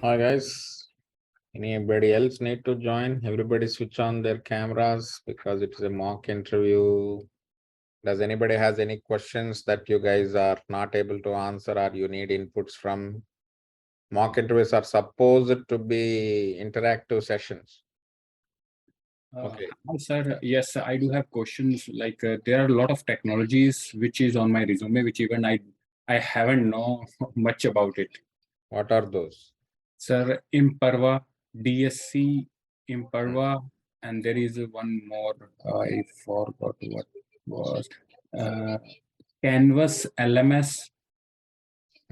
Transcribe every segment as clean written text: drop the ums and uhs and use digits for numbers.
Hi guys, anybody else need to join? Everybody switch on their cameras because it is a mock interview. Does anybody has any questions that you guys are not able to answer or you need inputs from? Mock interviews are supposed to be interactive sessions. Okay. Hi, sir. Yes, I do have questions. Like there are a lot of technologies which is on my resume, which even I haven't know much about it. What are those? Sir, Imperva, DSC, Imperva, and there is one more. I forgot what was. Uh, Canvas LMS.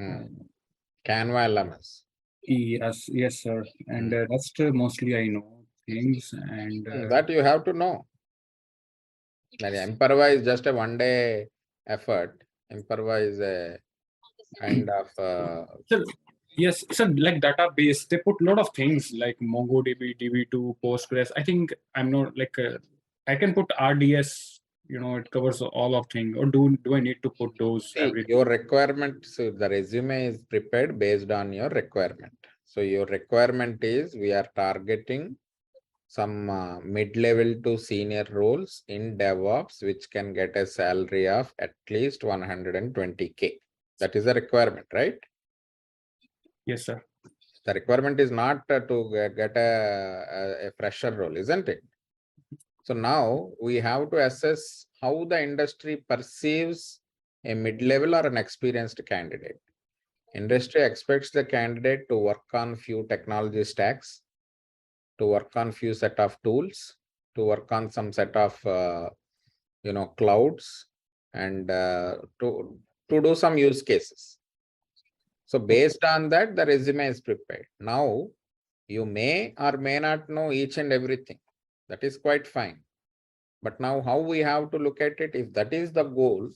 Canva LMS. Yes, yes, sir. And that's mostly I know things and. That you have to know. That Imperva is just a one-day effort. Imperva is a kind of Sir, yes, sir, like database, they put a lot of things like MongoDB, DB2, Postgres. I think I'm not like, I can put RDS, it covers all of things. Or do I need to put those see, everything? your requirement, so the resume is prepared based on your requirement. So your requirement is we are targeting some mid-level to senior roles in DevOps, which can get a salary of at least 120K. That is the requirement, right? Yes, sir. The requirement is not to get a fresher role, isn't it? So now we have to assess how the industry perceives a mid-level or an experienced candidate. Industry expects the candidate to work on few technology stacks, to work on few set of tools, to work on some set of clouds, and to do some use cases. So based on that, the resume is prepared. Now you may or may not know each and everything. That is quite fine. But now how we have to look at it, if that is the goal,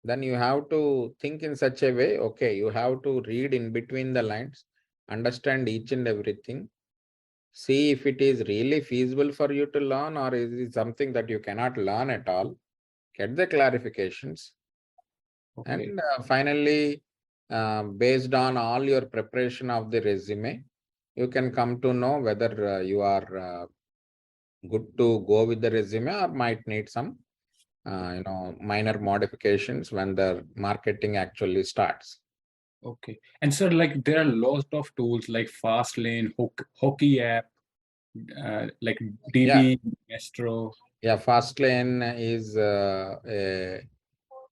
then you have to think in such a way, okay, you have to read in between the lines, understand each and everything, see if it is really feasible for you to learn or is it something that you cannot learn at all, get the clarifications. Okay. And finally, based on all your preparation of the resume, you can come to know whether you are good to go with the resume or might need some minor modifications when the marketing actually starts. Okay. And sir, like there are lots of tools like Fastlane, Hockey app, like DB, Astro. Yeah, Fastlane is a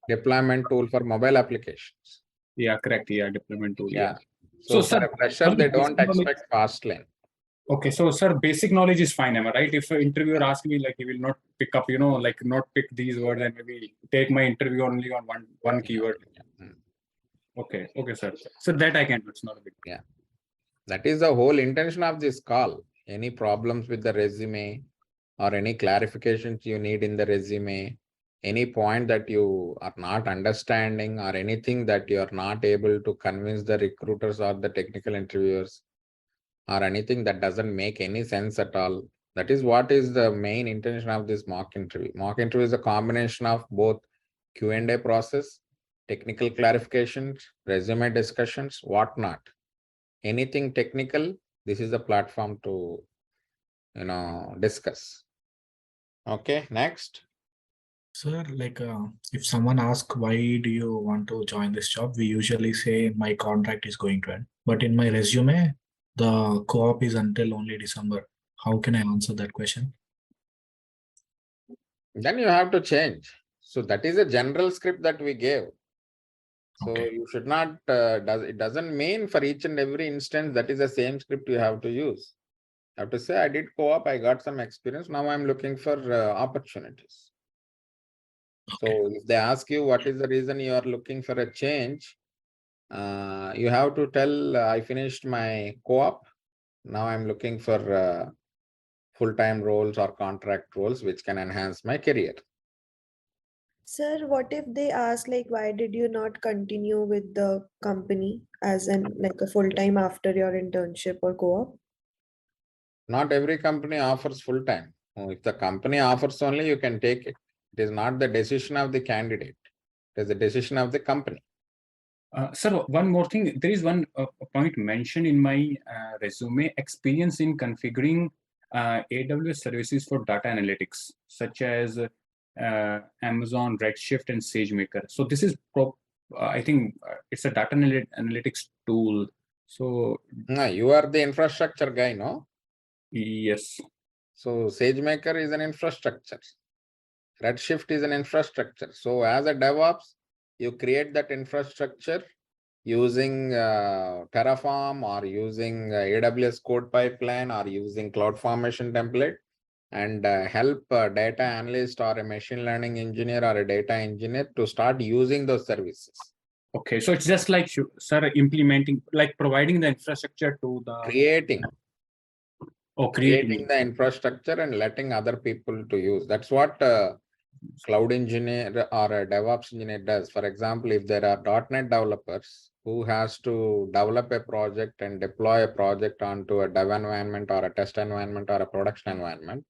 deployment tool for mobile applications. Yeah, correct. Yeah, deployment tool. Yeah. So, sir, for a fresher, they don't expect Fastlane. Okay, so sir, basic knowledge is fine, am I right? If an interviewer asks me, like he will not pick up, like not pick these words and maybe take my interview only on one keyword. Okay, sir. So that I can do. It's not a big deal. Yeah, that is the whole intention of this call. Any problems with the resume or any clarifications you need in the resume, any point that you are not understanding or anything that you are not able to convince the recruiters or the technical interviewers, or anything that doesn't make any sense at all. That is what is the main intention of this mock interview. Mock interview is a combination of both Q&A process, technical clarifications, resume discussions, whatnot. Anything technical, this is the platform to discuss. Okay, next. Sir, like if someone asks why do you want to join this job, we usually say my contract is going to end. But in my resume, the co-op is until only December. How can I answer that question? Then you have to change. So that is a general script that we gave. So Okay. you should not, it doesn't mean for each and every instance that is the same script you have to use. You have to say, I did co-op, I got some experience, now I'm looking for opportunities. Okay. So if they ask you what is the reason you are looking for a change, you have to tell, I finished my co-op, now I'm looking for full-time roles or contract roles which can enhance my career. Sir, what if they ask like why did you not continue with the company as in like a full-time after your internship or co-op? Not every company offers full-time. If the company offers only, you can take it. It is not the decision of the candidate. It is the decision of the company. Sir, one more thing. There is one point mentioned in my resume: experience in configuring AWS services for data analytics, such as Amazon Redshift and SageMaker. So this is, I think, it's a data analytics tool. So You are the infrastructure guy, no? yes. So SageMaker is an infrastructure. Redshift is an infrastructure. So as a DevOps, you create that infrastructure using Terraform or using AWS code pipeline or using CloudFormation template, and help a data analyst or a machine learning engineer or a data engineer to start using those services. Okay, so it's just like, sir, implementing, like providing the infrastructure to the Creating creating. the infrastructure and letting other people to use. That's what cloud engineer or a DevOps engineer does. For example, if there are .NET developers who has to develop a project and deploy a project onto a dev environment or a test environment or a production environment,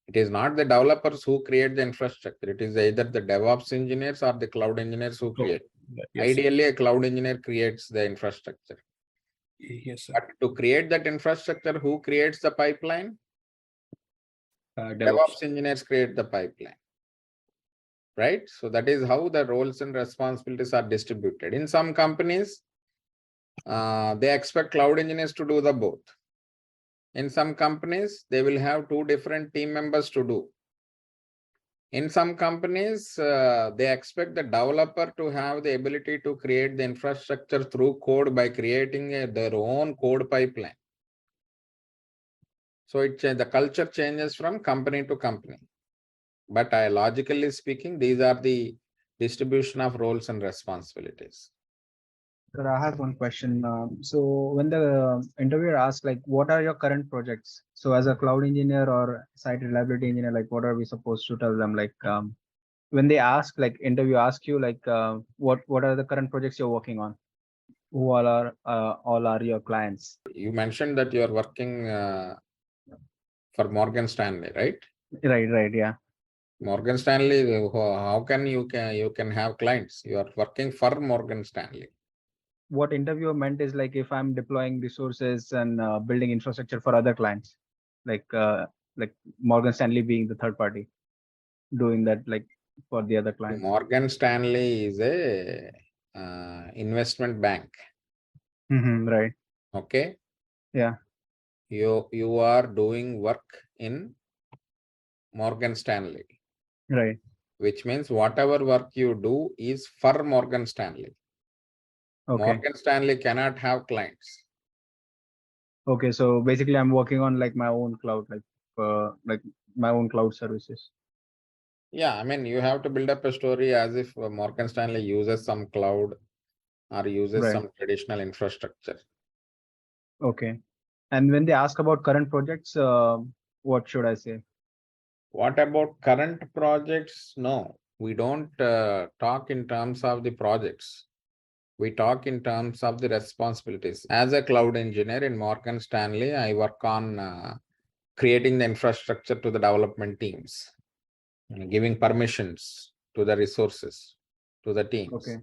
it is not the developers who create the infrastructure. It is either the DevOps engineers or the cloud engineers who create. Yes. Ideally, a cloud engineer creates the infrastructure. Yes, sir. But to create that infrastructure, who creates the pipeline? DevOps. DevOps engineers create the pipeline. Right? So that is how the roles and responsibilities are distributed. In some companies, they expect cloud engineers to do the both. In some companies, they will have two different team members to do. In some companies, they expect the developer to have the ability to create the infrastructure through code by creating their own code pipeline. So the culture changes from company to company. But logically speaking, these are the distribution of roles and responsibilities. Sir, I have one question. So when the interviewer asks, like, what are your current projects? So as a cloud engineer or site reliability engineer, like, what are we supposed to tell them? Like, when they ask, like, interview ask you, like, what are the current projects you're working on? Who all are your clients? You mentioned that you are working for Morgan Stanley, right? Right, yeah. Morgan Stanley, how can you can have clients? You are working for Morgan Stanley. What interviewer meant is like if I'm deploying resources and building infrastructure for other clients, like Morgan Stanley being the third party, doing that like for the other clients. Morgan Stanley is a investment bank. Right. Okay. Yeah. You are doing work in Morgan Stanley. Right. Which means whatever work you do is for Morgan Stanley. Okay. Morgan Stanley cannot have clients. Okay, so basically I'm working on like my own cloud, like my own cloud services. Yeah, I mean, you have to build up a story as if Morgan Stanley uses some cloud or uses Right. some traditional infrastructure. Okay. And when they ask about current projects, what should I say? What about current projects? No, we don't talk in terms of the projects. We talk in terms of the responsibilities. As a cloud engineer in Morgan Stanley, I work on creating the infrastructure to the development teams, giving permissions to the resources, to the teams. Okay.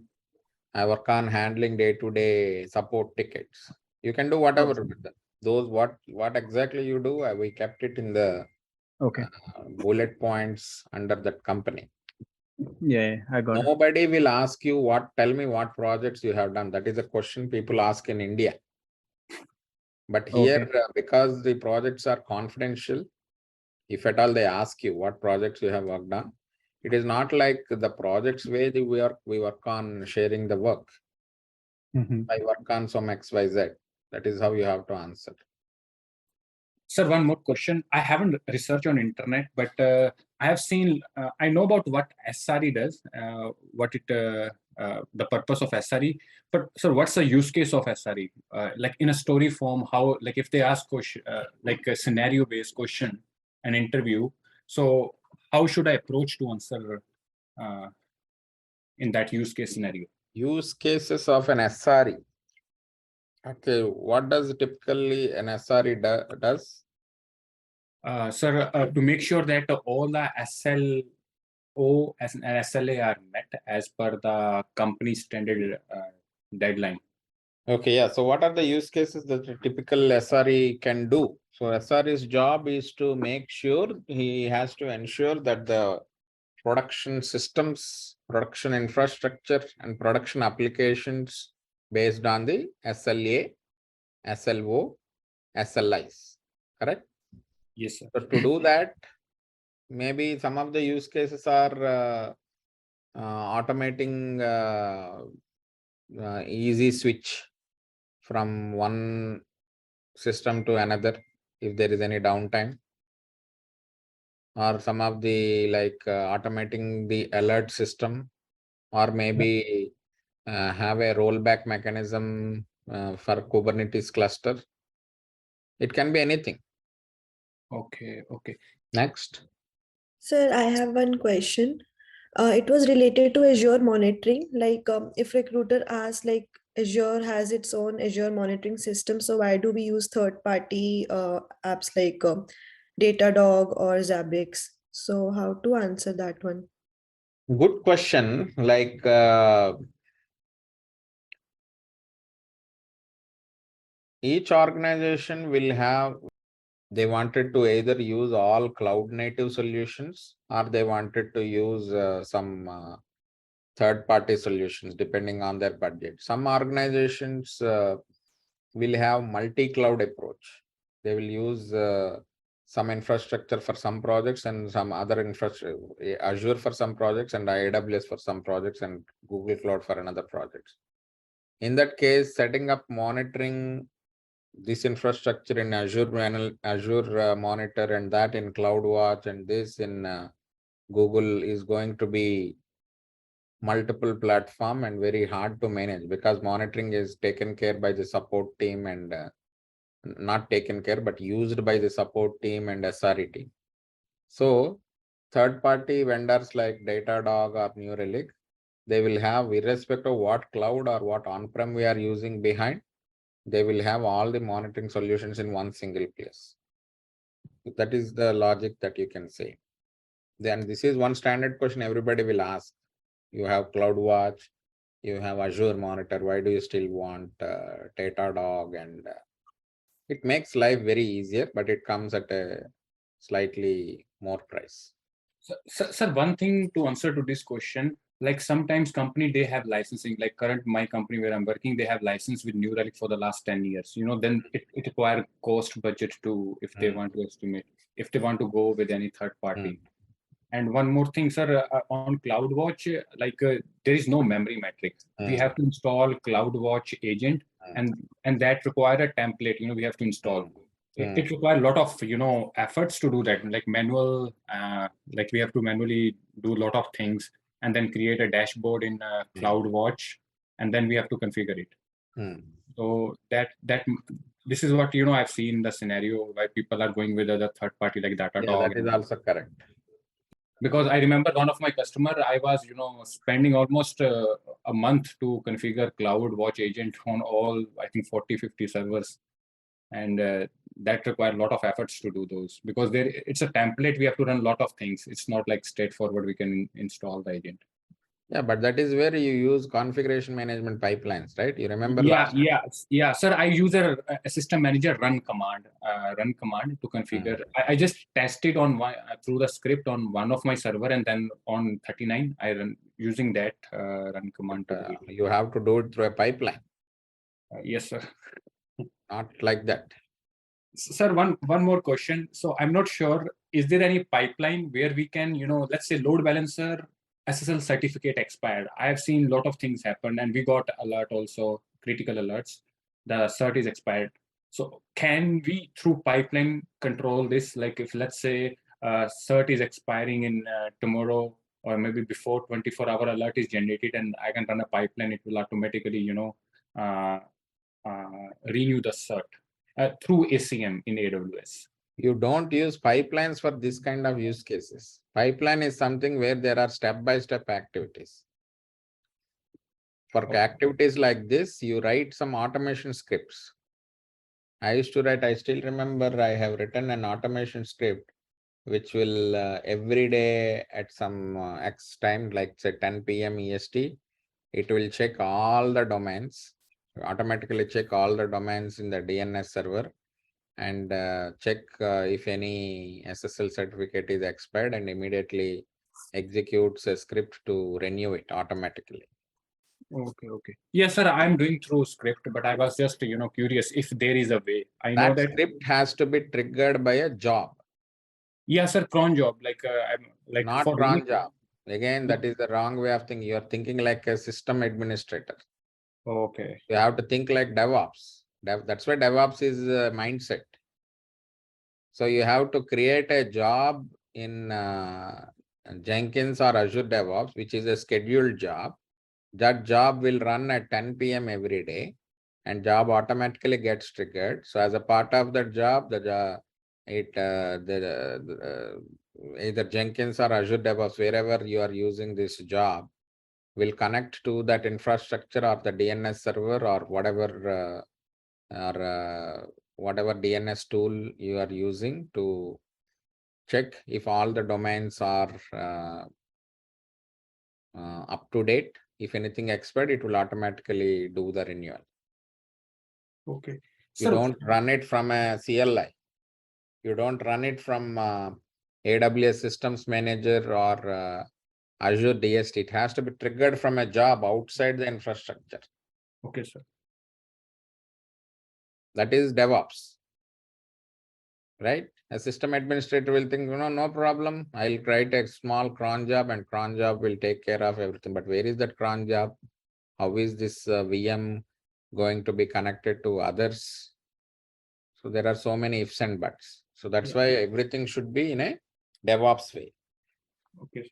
I work on handling day-to-day support tickets. You can do whatever with them. Those what exactly you do, we kept it in the Okay. bullet points under that company. Yeah, I got it. Nobody will ask you tell me what projects you have done. That is a question people ask in India. But here, because the projects are confidential, if at all they ask you what projects you have worked on, it is not like the projects where we work on sharing the work. I work on some XYZ. That is how you have to answer. Sir, one more question. I haven't researched on internet, but I have seen, I know about what SRE does, the purpose of SRE. But sir, what's the use case of SRE? Like in a story form, how, like if they ask question, like a scenario-based question, an interview. So how should I approach to answer in that use case scenario? Use cases of an SRE. Okay, what does typically an SRE does? Sir, to make sure that all the SLO and SLA are met as per the company standard deadline. Okay, yeah. So what are the use cases that a typical SRE can do? So SRE's job is to make sure he has to ensure that the production systems, production infrastructure, and production applications based on the SLA, SLO, SLIs, correct? Yes, sir. So to do that, maybe some of the use cases are automating easy switch from one system to another if there is any downtime, or some of the like automating the alert system, or maybe have a rollback mechanism for Kubernetes cluster. It can be anything. Okay, okay. Next. Sir, I have one question. It was related to Azure monitoring. Like, if recruiter asks, like, Azure has its own Azure monitoring system, so why do we use third-party apps like Datadog or Zabbix? So, how to answer that one? Good question. Like each organization will have, they wanted to either use all cloud native solutions or they wanted to use some third-party solutions depending on their budget. Some organizations will have multi-cloud approach. They will use some infrastructure for some projects and some other infrastructure, Azure for some projects and AWS for some projects and Google Cloud for another projects. In that case, setting up monitoring this infrastructure in Azure Monitor and that in CloudWatch and this in Google is going to be multiple platform and very hard to manage because monitoring is taken care by the support team and not taken care but used by the support team and SRE team. So third party vendors like Datadog or New Relic, they will have, irrespective of what cloud or what on-prem we are using behind, they will have all the monitoring solutions in one single place. That is the logic that you can say. Then this is one standard question everybody will ask. You have CloudWatch, you have Azure Monitor, why do you still want Datadog? And it makes life very easier, but it comes at a slightly more price. Sir, one thing to answer to this question, like sometimes company, they have licensing, like current my company where I'm working, they have license with New Relic for the last 10 years. You know, then it require cost budget to, if they want to estimate, if they want to go with any third party. And one more thing, sir, on CloudWatch, there is no memory metric. We have to install CloudWatch agent, and that require a template. You know, we have to install. It requires a lot of efforts to do that. Like manual, like we have to manually do a lot of things, and then create a dashboard in CloudWatch, and then we have to configure it. So that this is what I've seen the scenario why people are going with other third party like Datadog. Yeah, that is also correct. Because I remember one of my customer, I was, spending almost a month to configure CloudWatch agent on all, I think 40, 50 servers. And that required a lot of efforts to do those because it's a template. We have to run a lot of things. It's not like straightforward. We can install the agent. Yeah, but that is where you use configuration management pipelines, right? You remember? Yeah, sir. I use a system manager run command to configure. I just tested on through the script on one of my server, and then on 39 I run using that run command. You have to do it through a pipeline. Yes, sir. Not like that. Sir, one more question. So I'm not sure, is there any pipeline where we can, let's say load balancer SSL certificate expired. I have seen a lot of things happen, and we got alert also, critical alerts. The cert is expired. So can we through pipeline control this? Like if let's say cert is expiring in tomorrow, or maybe before 24-hour alert is generated, and I can run a pipeline, it will automatically, renew the cert through ACM in AWS. You don't use pipelines for this kind of use cases. Pipeline is something where there are step-by-step activities. For activities like this, you write some automation scripts. I used to write, I still remember I have written an automation script which will every day at some X time, like say 10 PM EST, it will check all the domains, automatically check all the domains in the DNS server, and check if any SSL certificate is expired, and immediately executes a script to renew it automatically. Okay. Yes, sir. I'm doing through script, but I was just curious if there is a way. I know that. Script has to be triggered by a job. Yes, sir. Cron job, like I'm like Not for cron job. Again, that is the wrong way of thinking. You are thinking like a system administrator. Okay. You have to think like DevOps. That's why DevOps is a mindset. So you have to create a job in Jenkins or Azure DevOps, which is a scheduled job. That job will run at 10 p.m. every day, and job automatically gets triggered. So as a part of that job, either Jenkins or Azure DevOps, wherever you are using this job, will connect to that infrastructure or the DNS server or whatever whatever DNS tool you are using to check if all the domains are up to date. If anything expired, it will automatically do the renewal. Okay. You Sir, don't run it from a CLI. You don't run it from AWS Systems Manager or Azure DST. It has to be triggered from a job outside the infrastructure. Okay, sir. That is DevOps. Right? A system administrator will think, no problem. I'll write a small cron job and cron job will take care of everything. But where is that cron job? How is this VM going to be connected to others? So there are so many ifs and buts. So that's why everything should be in a DevOps way. Okay.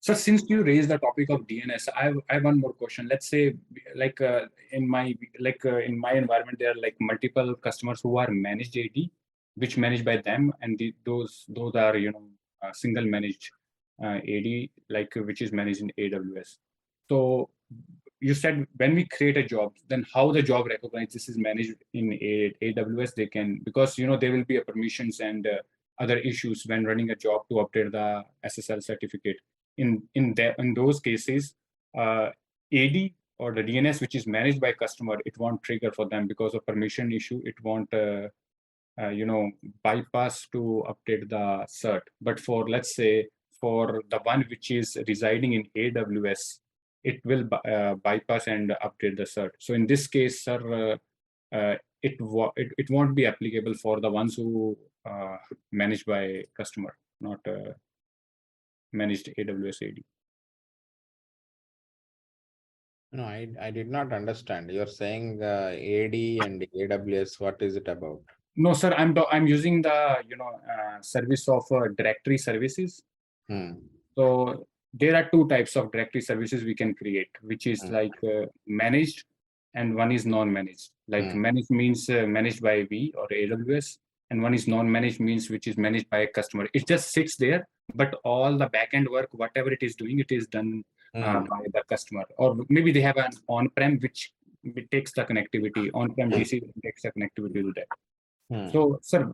So since you raised the topic of DNS, I have one more question. Let's say, like in my environment, there are like multiple customers who are managed AD, which managed by them, and those are single managed AD, like which is managed in AWS. So you said when we create a job, then how the job recognizes this is managed in AWS, they can, because there will be a permissions and other issues when running a job to update the SSL certificate. In those cases, AD or the DNS, which is managed by customer, it won't trigger for them because of permission issue. It won't bypass to update the cert. But for, let's say, for the one which is residing in AWS, it will bypass and update the cert. So in this case, sir, it won't be applicable for the ones who managed by customer, not managed AWS AD. No, I did not understand. You're saying AD and AWS. What is it about? No, sir. I'm using the service of directory services. So there are two types of directory services we can create, which is like managed, and one is non-managed. Like managed means managed by we or AWS, and one is non-managed means which is managed by a customer. It just sits there, but all the backend work, whatever it is doing, it is done by the customer. Or maybe they have an on-prem which takes the connectivity. On-prem DC takes the connectivity to that. So, sir,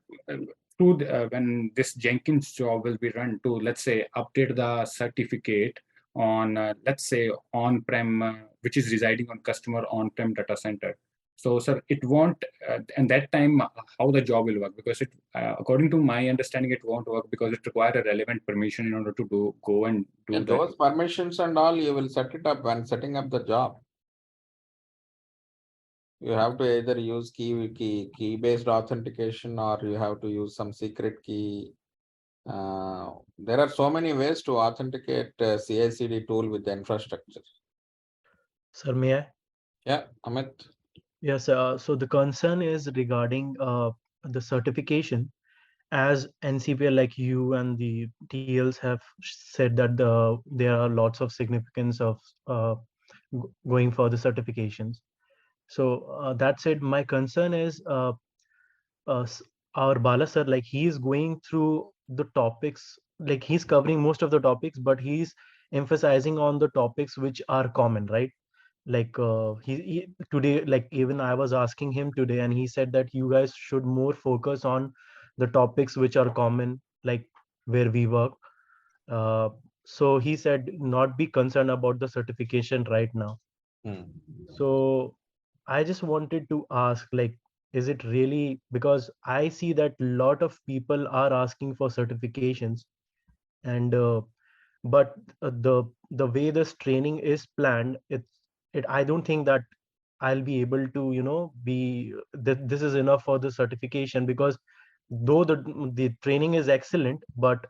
when this Jenkins job will be run to, let's say, update the certificate on, let's say, on-prem, which is residing on customer on-prem data center. So, sir, it won't, and that time, how the job will work? Because it, according to my understanding, it won't work because it requires a relevant permission in order to go and do that. Those permissions and all, you will set it up when setting up the job. You have to either use key-based authentication, or you have to use some secret key. There are so many ways to authenticate CI/CD tool with the infrastructure. Sir, may I? Yeah, Amit. Yes. So the concern is regarding the certification, as NCPL, like you and the TLs have said that there are lots of significance of going for the certifications. So that said, my concern is our Bala sir, like he is going through the topics, like he's covering most of the topics, but he's emphasizing on the topics which are common, right? Like he today, like even I was asking him today, and he said that you guys should more focus on the topics which are common, like where we work. So he said not be concerned about the certification right now. So I just wanted to ask, like, is it really, because I see that a lot of people are asking for certifications, and but the way this training is planned, it I don't think that I'll be able to, be that this is enough for the certification, because though the training is excellent, but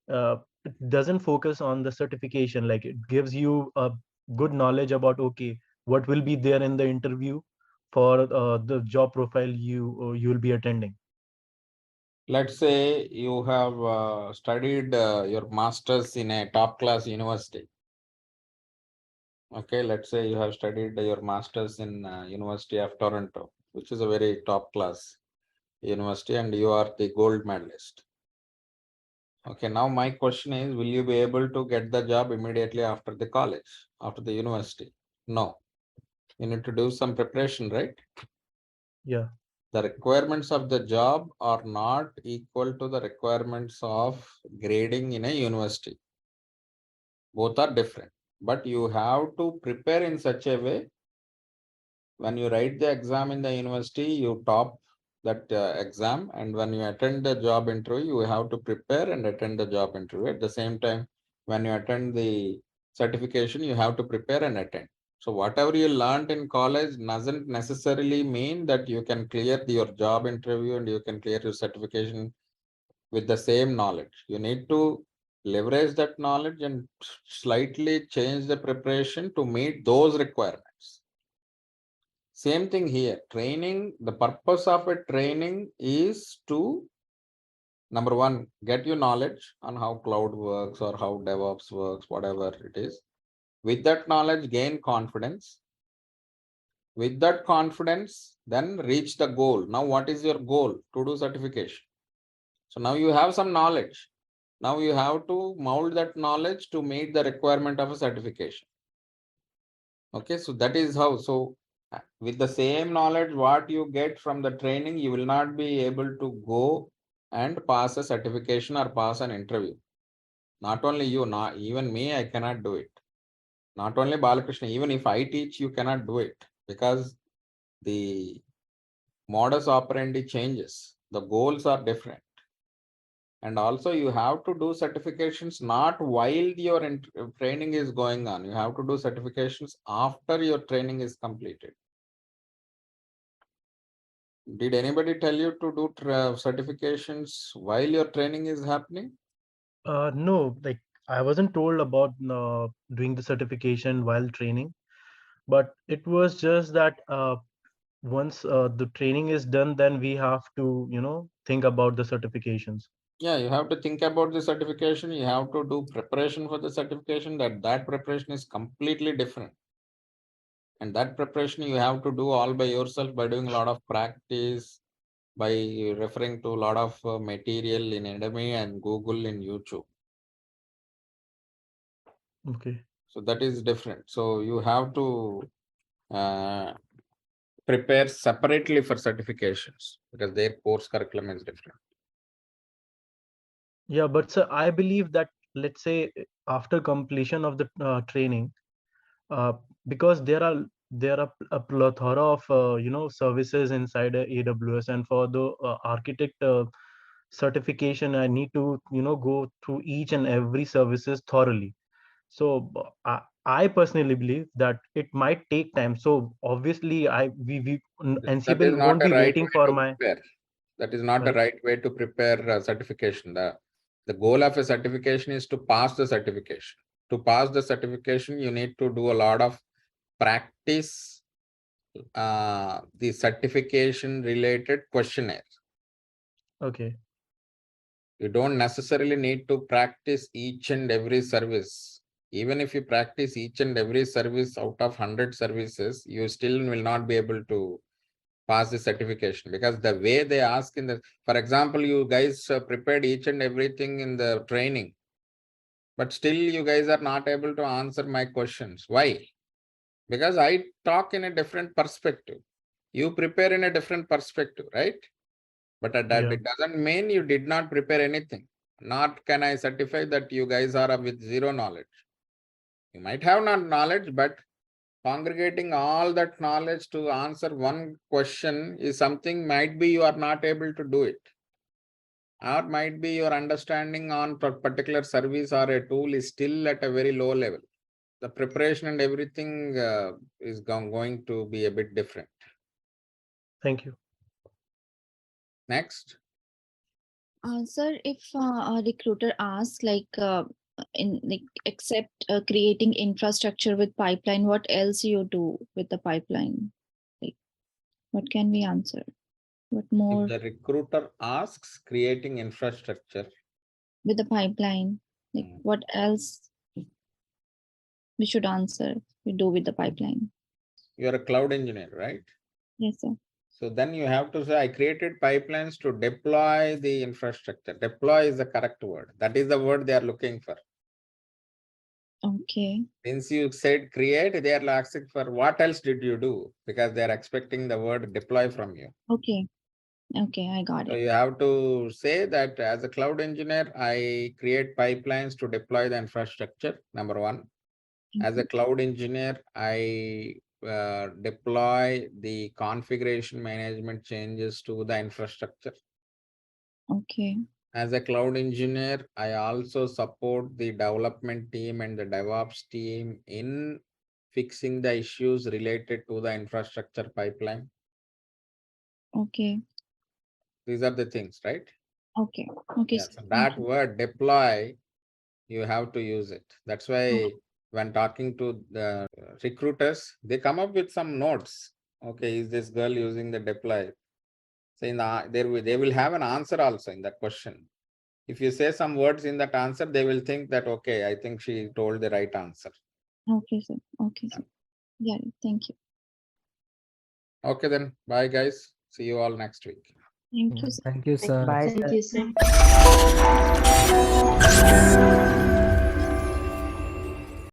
it doesn't focus on the certification. Like, it gives you a good knowledge about, okay, what will be there in the interview for the job profile you will be attending. Let's say you have studied your master's in a top class university. Okay, let's say you have studied your master's in University of Toronto, which is a very top class university, and you are the gold medalist. Okay, now my question is, will you be able to get the job immediately after the college, after the university? No. You need to do some preparation, right? Yeah. The requirements of the job are not equal to the requirements of grading in a university. Both are different, but you have to prepare in such a way. When you write the exam in the university, you top that exam, and when you attend the job interview, you have to prepare and attend the job interview. At the same time, when you attend the certification, you have to prepare and attend. So whatever you learned in college doesn't necessarily mean that you can clear your job interview and you can clear your certification with the same knowledge. You need to leverage that knowledge and slightly change the preparation to meet those requirements. Same thing here. Training, the purpose of a training is to, number one, get you knowledge on how cloud works or how DevOps works, whatever it is. With that knowledge, gain confidence. With that confidence, then reach the goal. Now, what is your goal? To do certification. So now you have some knowledge. Now you have to mold that knowledge to meet the requirement of a certification. Okay, so that is how. So with the same knowledge what you get from the training, you will not be able to go and pass a certification or pass an interview. Not only you, not even me, I cannot do it. Not only Balakrishna, even if I teach, you cannot do it, because the modus operandi changes. The goals are different. And also you have to do certifications not while your training is going on. You have to do certifications after your training is completed. Did anybody tell you to do certifications while your training is happening? No, like, I wasn't told about doing the certification while training, but it was just that once the training is done, then we have to, think about the certifications. Yeah, you have to think about the certification. You have to do preparation for the certification. That preparation is completely different. And that preparation you have to do all by yourself, by doing a lot of practice, by referring to a lot of material in Udemy and Google in YouTube. Okay. So that is different. So you have to prepare separately for certifications because their course curriculum is different. Yeah, but sir, I believe that, let's say, after completion of the training, uh, because there are a plethora of services inside AWS, and for the architect certification, I need to go through each and every services thoroughly. So I personally believe that it might take time. So obviously, we That is NCPL not won't a be right waiting way for to my. prepare. That is not the Sorry. right way to prepare certification. The goal of a certification is to pass the certification. To pass the certification, you need to do a lot of practice, the certification related questionnaire. Okay. You don't necessarily need to practice each and every service. Even if you practice each and every service out of 100 services, you still will not be able to pass the certification, because the way they ask in the, for example, you guys prepared each and everything in the training, but still you guys are not able to answer my questions. Why? Because I talk in a different perspective. You prepare in a different perspective, right? But that Yeah. it doesn't mean you did not prepare anything. Not can I certify that you guys are with zero knowledge. You might have not knowledge, but congregating all that knowledge to answer one question is something might be you are not able to do it. Or might be your understanding on particular service or a tool is still at a very low level. The preparation and everything is going to be a bit different. Thank you. Next. Sir, if a recruiter asks except creating infrastructure with pipeline, what else you do with the pipeline? Like, what can we answer? What more If the recruiter asks creating infrastructure with the pipeline? Like, what else we should answer? We do with the pipeline. You're a cloud engineer, right? Yes, sir. So then you have to say, I created pipelines to deploy the infrastructure. Deploy is the correct word. That is the word they are looking for. Okay. Since you said create, they are asking for what else did you do? Because they are expecting the word deploy from you. Okay. Okay, I got So it. you have to say that as a cloud engineer, I create pipelines to deploy the infrastructure, number one. As a cloud engineer, I deploy the configuration management changes to the infrastructure. Okay. As a cloud engineer, I also support the development team and the DevOps team in fixing the issues related to the infrastructure pipeline. Okay. These are the things, right? Okay. Okay. Yeah, Sir. so Thank that you. word deploy, you have to use it. That's why when talking to the recruiters, they come up with some notes. Okay, is this girl using the deploy? So in the, they will have an answer also in that question. If you say some words in that answer, they will think that, okay, I think she told the right answer. Okay, sir. Okay, sir. Yeah, thank you. Okay, then. Bye, guys. See you all next week. Thank you, sir. Thank you, sir. Bye, Thank sir. you, sir.